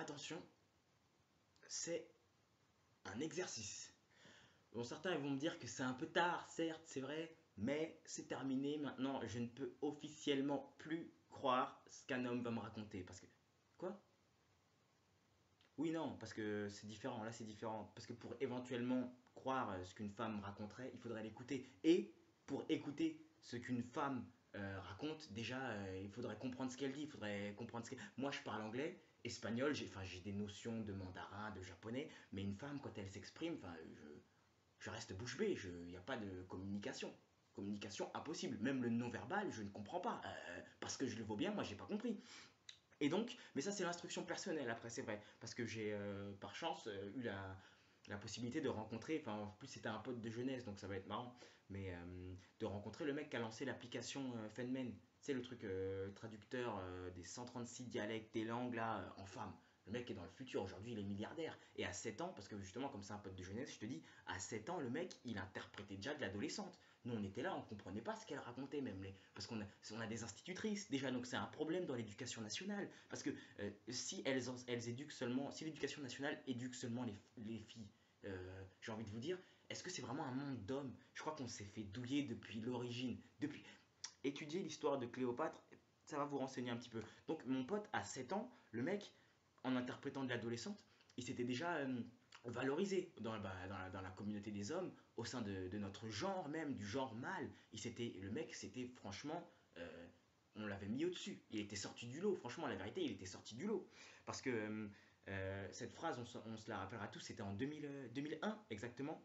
attention, c'est un exercice. Bon, certains vont me dire que c'est un peu tard, certes, c'est vrai, mais c'est terminé maintenant. Je ne peux officiellement plus croire ce qu'un homme va me raconter. Parce que. Quoi? Oui, non, parce que c'est différent. Là, c'est différent. Parce que pour éventuellement croire ce qu'une femme raconterait, il faudrait l'écouter. Et pour écouter ce qu'une femme raconte, déjà, il faudrait comprendre ce qu'elle dit. Il faudrait comprendre ce qu'elle. Moi, je parle anglais, espagnol, enfin, j'ai des notions de mandarin, de japonais, mais une femme, quand elle s'exprime, enfin, je reste bouche bée, il n'y a pas de communication. Communication impossible. Même le non-verbal, je ne comprends pas. Parce que je le vaux bien, moi, j'ai pas compris. Et donc, mais ça, c'est l'instruction personnelle après, c'est vrai. Parce que j'ai, par chance, eu la possibilité de rencontrer, enfin, en plus, c'était un pote de jeunesse, donc ça va être marrant, mais de rencontrer le mec qui a lancé l'application Fenmen. C'est le truc traducteur des 136 dialectes des langues, là, en femme. Le mec est dans le futur, aujourd'hui il est milliardaire. Et à 7 ans, parce que justement, comme c'est un pote de jeunesse, je te dis, à 7 ans, le mec, il interprétait déjà de l'adolescente. Nous, on était là, on comprenait pas ce qu'elle racontait, même. Parce qu'on a des institutrices, déjà, donc c'est un problème dans l'éducation nationale. Parce que si elles éduquent seulement, si l'éducation nationale éduque seulement les filles, j'ai envie de vous dire, est-ce que c'est vraiment un monde d'hommes? Je crois qu'on s'est fait douiller depuis l'origine. Depuis étudier l'histoire de Cléopâtre, ça va vous renseigner un petit peu. Donc, mon pote, à 7 ans, le mec, en interprétant de l'adolescente, il s'était déjà valorisé dans la communauté des hommes, au sein de notre genre même, du genre mâle. Le mec, c'était franchement, on l'avait mis au-dessus. Il était sorti du lot. Franchement, la vérité, il était sorti du lot. Parce que cette phrase, on se la rappellera tous, c'était en 2001 exactement,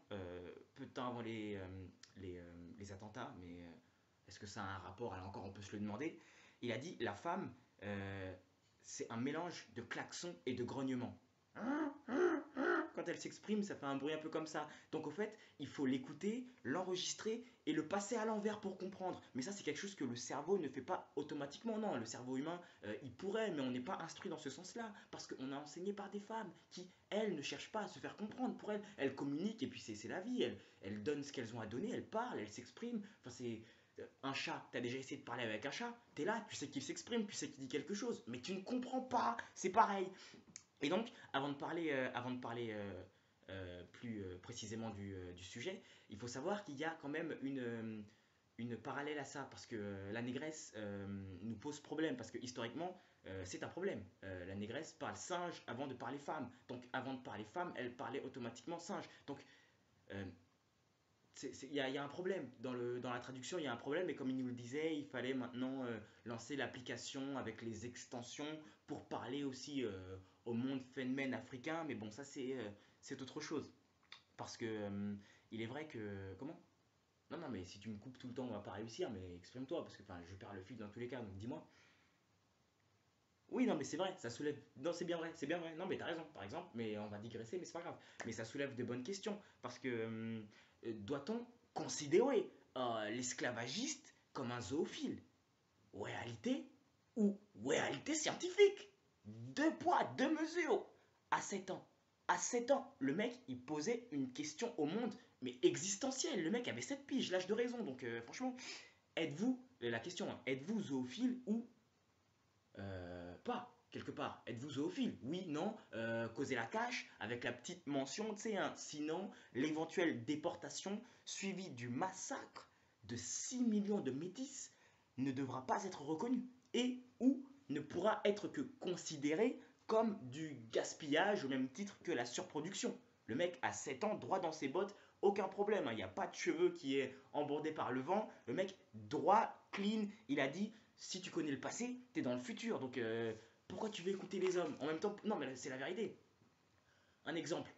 peu de temps avant les attentats, mais est-ce que ça a un rapport? Alors encore, on peut se le demander. Il a dit, la femme, c'est un mélange de klaxon et de grognement. Quand elle s'exprime, ça fait un bruit un peu comme ça. Donc au fait, il faut l'écouter, l'enregistrer et le passer à l'envers pour comprendre. Mais ça, c'est quelque chose que le cerveau ne fait pas automatiquement. Non, le cerveau humain, il pourrait, mais on n'est pas instruit dans ce sens-là. Parce qu'on a enseigné par des femmes qui, elles, ne cherchent pas à se faire comprendre. Pour elles, elles communiquent et puis c'est la vie. Elles donnent ce qu'elles ont à donner, elles parlent, elles s'expriment. Enfin, c'est un chat, t'as déjà essayé de parler avec un chat, t'es là, tu sais qu'il s'exprime, tu sais qu'il dit quelque chose, mais tu ne comprends pas, c'est pareil. Et donc, avant de parler plus précisément du sujet, il faut savoir qu'il y a quand même une parallèle à ça, parce que la négresse nous pose problème, parce que historiquement, c'est un problème. La négresse parle singe avant de parler femme, donc avant de parler femme, elle parlait automatiquement singe. Donc, euh, y a un problème dans la traduction, il y a un problème, et comme il nous le disait, il fallait maintenant lancer l'application avec les extensions pour parler aussi au monde phénomène africain, mais bon, ça c'est autre chose. Parce que il est vrai que. Comment? Non, non, mais si tu me coupes tout le temps, on va pas réussir, mais exprime-toi, parce que je perds le fil dans tous les cas, donc dis-moi. Oui, non, mais c'est vrai, ça soulève. Non, c'est bien vrai, c'est bien vrai. Non, mais t'as raison, par exemple, mais on va digresser, mais c'est pas grave. Mais ça soulève de bonnes questions, parce que doit-on considérer l'esclavagiste comme un zoophile? Réalité ou réalité scientifique? Deux poids, deux mesures. À 7 ans. À 7 ans, le mec, il posait une question au monde, mais existentielle. Le mec avait 7 piges, l'âge de raison. Donc, franchement, êtes-vous, la question, hein, êtes-vous zoophile ou pas, quelque part. Êtes-vous zoophile? Oui, non, causez la cache avec la petite mention, tu sais, hein, sinon l'éventuelle déportation suivie du massacre de 6 millions de métis ne devra pas être reconnue et ou ne pourra être que considéré comme du gaspillage au même titre que la surproduction. Le mec a 7 ans, droit dans ses bottes, aucun problème, hein. Il n'y a pas de cheveux qui est embordé par le vent. Le mec, droit, clean, il a dit si tu connais le passé, t'es dans le futur. Donc pourquoi tu veux écouter les hommes? En même temps, non, mais c'est la vérité. Un exemple.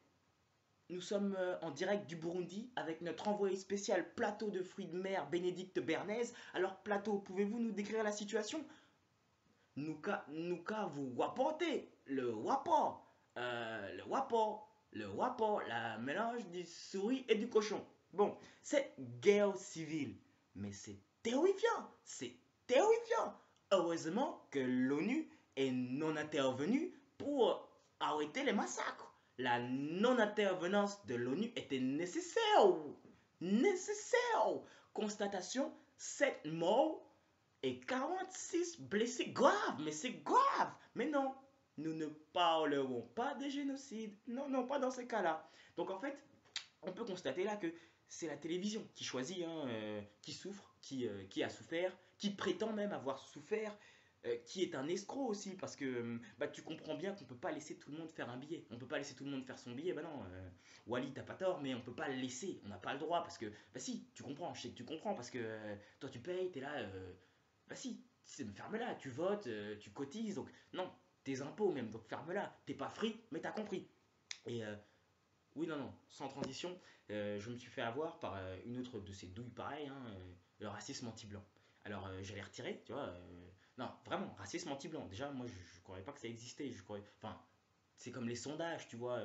Nous sommes en direct du Burundi avec notre envoyé spécial plateau de fruits de mer Bénédicte Bernays. Alors plateau, pouvez-vous nous décrire la situation? Nous vous rapporter le wapo, le wapo, la mélange du souris et du cochon. Bon, c'est guerre civile, mais c'est terrifiant. Heureusement que l'ONU est non intervenue pour arrêter les massacres. La non-intervenance de l'ONU était nécessaire. Nécessaire. Constatation, 7 morts et 46 blessés graves. Mais c'est grave. Mais non, nous ne parlerons pas des génocides. Non, non, pas dans ces cas-là. Donc en fait, on peut constater là que c'est la télévision qui choisit, hein, qui souffre, qui a souffert, qui prétend même avoir souffert, qui est un escroc aussi, parce que bah, tu comprends bien qu'on peut pas laisser tout le monde faire un billet. On peut pas laisser tout le monde faire son billet, bah non. Wally, t'as pas tort, mais on peut pas le laisser. On n'a pas le droit, parce que, bah si, tu comprends, je sais que tu comprends, parce que toi tu payes, t'es là, bah si, ferme-la, tu votes, tu cotises, donc non, tes impôts même, donc ferme-la. T'es pas free, mais t'as compris. Et oui, non, non, sans transition, je me suis fait avoir par une autre de ces douilles pareilles, hein, le racisme anti-blanc. Alors, j'allais retirer, tu vois. Non, vraiment, racisme anti-blanc. Déjà, moi, je croyais pas que ça existait. Je croyais, enfin, c'est comme les sondages, tu vois.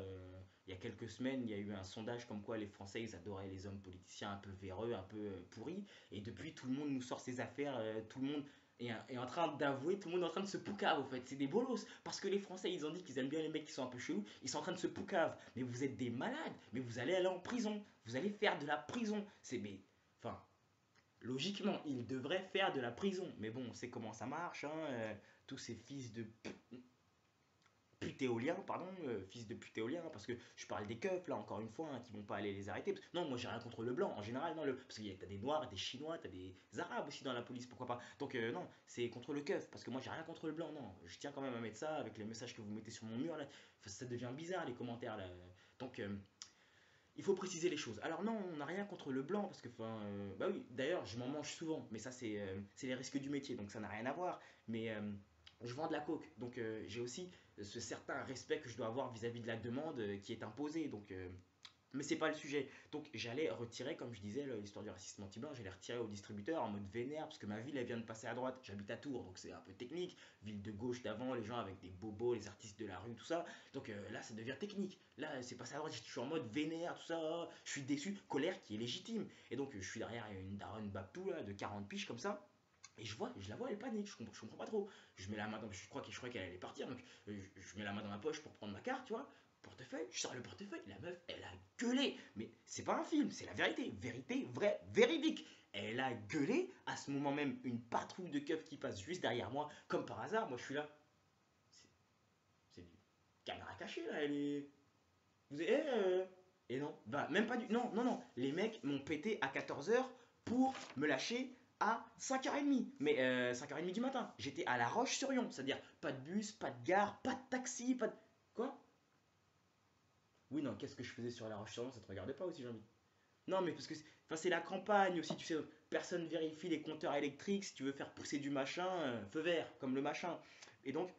Il y a quelques semaines, il y a eu un sondage comme quoi les Français, ils adoraient les hommes politiciens un peu véreux, un peu pourris. Et depuis, tout le monde nous sort ses affaires, tout le monde est en train d'avouer, tout le monde est en train de se poucave, au fait. C'est des bolos. Parce que les Français, ils ont dit qu'ils aiment bien les mecs qui sont un peu chelous. Ils sont en train de se poucave. Mais vous êtes des malades. Mais vous allez aller en prison. Vous allez faire de la prison. C'est, mais, enfin, logiquement, ils devraient faire de la prison. Mais bon, on sait comment ça marche, hein. Tous ces fils de putéoliens, pardon, fils de putéoliens, parce que je parle des keufs, là, encore une fois, hein, qui vont pas aller les arrêter. Non, moi, j'ai rien contre le blanc, en général, non, parce que t'as des noirs, des chinois, t'as des arabes aussi dans la police, pourquoi pas. Donc, non, c'est contre le keuf, parce que moi, j'ai rien contre le blanc, non. Je tiens quand même à mettre ça avec les messages que vous mettez sur mon mur, là. Enfin, ça devient bizarre, les commentaires, là. Donc, il faut préciser les choses. Alors non, on n'a rien contre le blanc, parce que, enfin, bah oui, d'ailleurs, je m'en mange souvent, mais ça, c'est les risques du métier, donc ça n'a rien à voir. Mais je vends de la coke, donc j'ai aussi ce certain respect que je dois avoir vis-à-vis de la demande qui est imposée. Donc, mais c'est pas le sujet. Donc j'allais retirer, comme je disais, l'histoire du racisme anti-blanc, j'allais retirer au distributeur en mode vénère, parce que ma ville, elle vient de passer à droite. J'habite à Tours, donc c'est un peu technique. Ville de gauche d'avant, les gens avec des bobos, les artistes de la rue, tout ça. Donc là, ça devient technique. Là, c'est passé à droite, je suis en mode vénère, tout ça. Je suis déçu, colère qui est légitime. Et donc, je suis derrière une daronne Babtou, là, de 40 piges comme ça. Et je la vois, elle panique, je comprends pas trop. Je mets la main dans, je crois qu'elle allait partir, donc je mets la main dans ma poche pour prendre ma carte, tu vois. Portefeuille, je sors le portefeuille, la meuf, elle a gueulé. Mais c'est pas un film, c'est la vérité. Vérité, vraie, véridique. Elle a gueulé, à ce moment même, une patrouille de keufs qui passe juste derrière moi, comme par hasard, moi je suis là. C'est c'est du caméra cachée là, elle est. Vous avez. Et non, bah même pas du. Non, non, non. Les mecs m'ont pété à 14 h pour me lâcher à 5h30. Mais 5h30 du matin. J'étais à La Roche-sur-Yon. C'est-à-dire pas de bus, pas de gare, pas de taxi, pas de. Quoi? Oui, non, qu'est-ce que je faisais sur La Roche-sur-Yon? Ça te regardait pas aussi, j'ai envie. Non, mais parce que enfin, c'est la campagne aussi, tu sais. Personne vérifie les compteurs électriques. Si tu veux faire pousser du machin, feu vert, comme le machin. Et donc,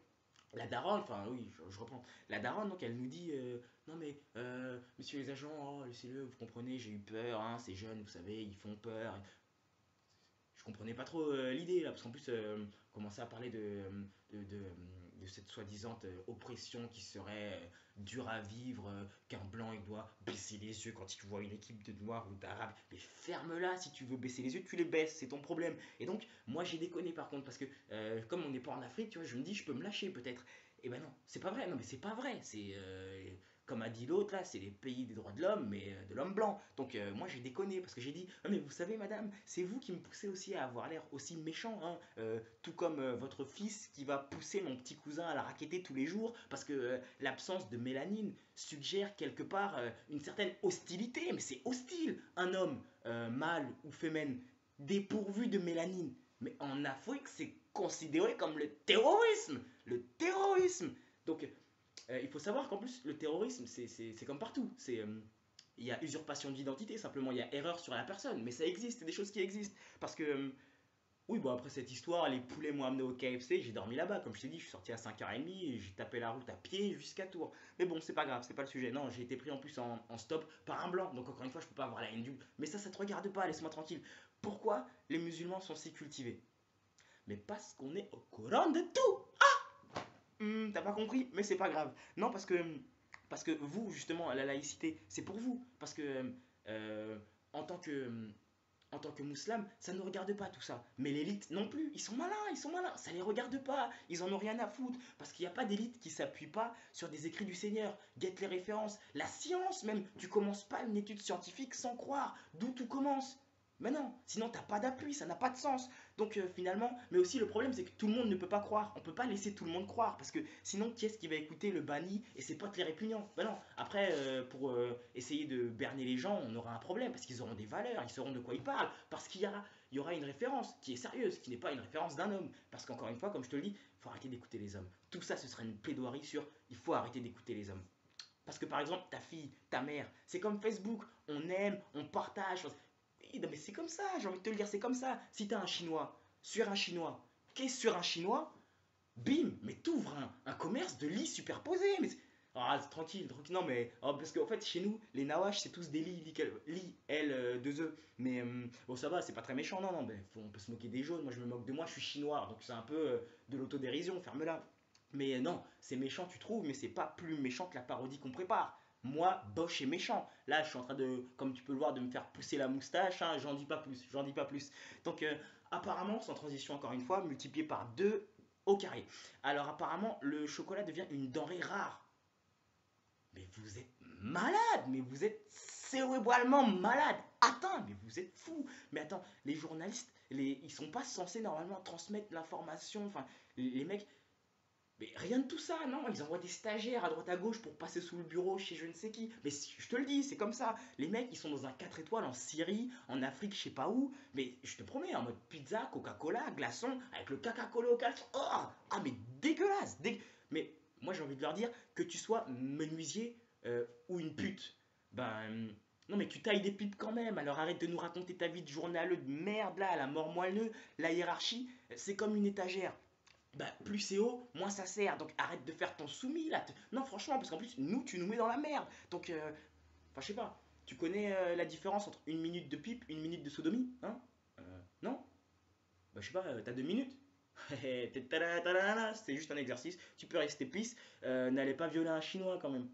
la daronne, enfin oui, je reprends. La daronne, donc elle nous dit non mais messieurs les agents, oh, laissez-le, vous comprenez, j'ai eu peur, hein, ces jeunes, vous savez, ils font peur. Je comprenais pas trop l'idée là, parce qu'en plus, on commençait à parler de, de, de cette soi-disant oppression qui serait dure à vivre, qu'un blanc il doit baisser les yeux quand il voit une équipe de noirs ou d'arabes. Mais ferme-la, si tu veux baisser les yeux, tu les baisses, c'est ton problème. Et donc, moi j'ai déconné par contre, parce que comme on n'est pas en Afrique, tu vois, je me dis, je peux me lâcher peut-être. Et ben non, c'est pas vrai, non mais c'est pas vrai, c'est comme a dit l'autre là, c'est les pays des droits de l'homme, mais de l'homme blanc. Donc moi j'ai déconné parce que j'ai dit, ah, mais vous savez madame, c'est vous qui me poussez aussi à avoir l'air aussi méchant, hein, tout comme votre fils qui va pousser mon petit cousin à la racketter tous les jours parce que l'absence de mélanine suggère quelque part une certaine hostilité, mais c'est hostile, un homme, mâle ou féminin, dépourvu de mélanine. Mais en Afrique, c'est considéré comme le terrorisme. Le terrorisme. Donc, il faut savoir qu'en plus, le terrorisme, c'est comme partout. Il y a usurpation d'identité, simplement, il y a erreur sur la personne. Mais ça existe, c'est des choses qui existent. Parce que, oui, bon, après cette histoire, les poulets m'ont amené au KFC, j'ai dormi là-bas. Comme je t'ai dit, je suis sorti à 5h30 et j'ai tapé la route à pied jusqu'à Tours. Mais bon, c'est pas grave, c'est pas le sujet. Non, j'ai été pris en plus en stop par un blanc. Donc, encore une fois, je peux pas avoir la haine du. Mais ça te regarde pas, laisse-moi tranquille. Pourquoi les musulmans sont si cultivés? Mais parce qu'on est au courant de tout. T'as pas compris, mais c'est pas grave. Non, parce que vous, justement, la laïcité, c'est pour vous. Parce que euh, en tant que en tant que musulman, ça ne regarde pas tout ça. Mais l'élite non plus, ils sont malins, ils sont malins. Ça les regarde pas, ils en ont rien à foutre. Parce qu'il n'y a pas d'élite qui s'appuie pas sur des écrits du Seigneur. Guette les références. La science même, tu commences pas une étude scientifique sans croire d'où tout commence. Mais non, sinon t'as pas d'appui, ça n'a pas de sens. Donc finalement, mais aussi le problème c'est que tout le monde ne peut pas croire. On peut pas laisser tout le monde croire parce que sinon qui est-ce qui va écouter le banni et ses potes les répugnants? Ben non. Après, pour essayer de berner les gens, on aura un problème parce qu'ils auront des valeurs, ils sauront de quoi ils parlent, parce il y aura une référence qui est sérieuse, qui n'est pas une référence d'un homme. Parce qu'encore une fois, comme je te le dis, il faut arrêter d'écouter les hommes. Tout ça, ce serait une plaidoirie sur il faut arrêter d'écouter les hommes. Parce que par exemple, ta fille, ta mère, c'est comme Facebook, on aime, on partage. Oui, non, mais c'est comme ça, j'ai envie de te le dire, c'est comme ça. Si t'as un Chinois, sur un Chinois, qu'est-ce sur un Chinois, bim, mais t'ouvres un commerce de lits superposés. Mais ah, tranquille, tranquille. Non, mais parce qu'en fait, chez nous, les Nawash, c'est tous des lits L, 2 E. Mais bon, ça va, c'est pas très méchant. Non, non, mais on peut se moquer des jaunes. Moi, je me moque de moi, je suis chinois. Donc, c'est un peu de l'autodérision, ferme-la. Mais non, c'est méchant, tu trouves, mais c'est pas plus méchant que la parodie qu'on prépare. Moi, Bosch est méchant. Là, je suis en train de, comme tu peux le voir, de me faire pousser la moustache. Hein, j'en dis pas plus, j'en dis pas plus. Donc, apparemment, sans transition encore une fois, multiplié par 2 au carré. Alors, apparemment, le chocolat devient une denrée rare. Mais vous êtes malade, mais vous êtes cérébralement malade. Attends, mais vous êtes fou. Mais attends, les journalistes, ils sont pas censés normalement transmettre l'information. Enfin, les mecs, mais rien de tout ça, non, ils envoient des stagiaires à droite à gauche pour passer sous le bureau chez je ne sais qui. Mais je te le dis, c'est comme ça. Les mecs, ils sont dans un 4 étoiles en Syrie, en Afrique, je sais pas où. Mais je te promets, en mode pizza, Coca-Cola, glaçon, avec le Coca-Cola au calcium. Oh, ah, mais dégueulasse. Mais moi, j'ai envie de leur dire que tu sois menuisier ou une pute. Ben. Non mais tu tailles des pipes quand même, alors arrête de nous raconter ta vie de journaleux de merde là, à la mort moelleux, la hiérarchie, c'est comme une étagère, bah, plus c'est haut, moins ça sert. Donc arrête de faire ton soumis là. Non, franchement, parce qu'en plus, nous, tu nous mets dans la merde. Donc, enfin, je sais pas. Tu connais la différence entre une minute de pipe, une minute de sodomie? Hein? Non? Bah, je sais pas, t'as 2 minutes. C'est juste un exercice. Tu peux rester pisse. N'allez pas violer un chinois quand même.